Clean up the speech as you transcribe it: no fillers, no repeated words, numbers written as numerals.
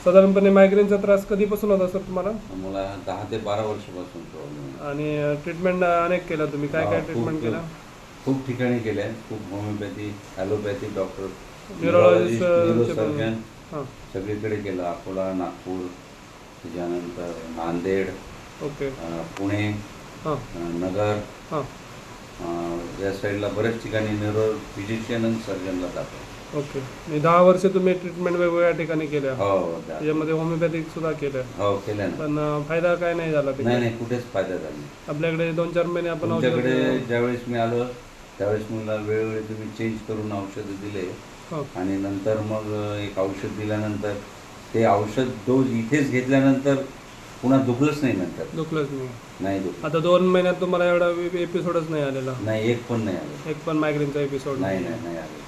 साधारणपणे मायग्रेनचा त्रास कधीपासून होता सर तुम्हाला? मला 10 ते 12 वर्षापासून प्रॉब्लेम आहे. आणि ट्रीटमेंट अनेक केल्या तुम्ही, काय काय ट्रीटमेंट केल्या? खूप ठिकाणी केल्या, खूप homeopathy, allopathy, doctor, neurologist, neurosurgeon हां. सगळीकडे केलं. अकोला, नागपूर, त्याच्यानंतर नांदेड, ओके. पुणे, हां नगर, हां. या साईडला बऱ्याच ठिकाणी न्यूरो फिजिशियन आणि सर्जनला जातो. ओके. मी 10 वर्ष तुम्ही ट्रीटमेंट वेगवेगळ्या ठिकाणी केल्या, हो त्याच्यामध्ये होमिओपॅथिक सुद्धा केल्या, हो केल्या ना. पण फायदा काय नाही झाला नाही तिकडे? नाही, कुठेच फायदा झाला नाही. आपल्याकडे 2-4 महिने आपण तुमच्याकडे ज्यावेळेस मी आलो त्यावेळेस मला वेळोवेळी तुम्ही चेंज करून औषधं दिले हो. आणि नंतर मग एक औषध दिल्यानंतर ते औषध डोस इथेच घेतल्यानंतर पुन्हा दुखलंच नाही. नंतर दुखलंच नाही दुखलं. आता 2 महिन्यात तुम्हाला एवढा एपिसोडच नाही आलेला? नाही, एक पण नाही आलं. एक पण मायग्रेनचा एपिसोड नाही आलं.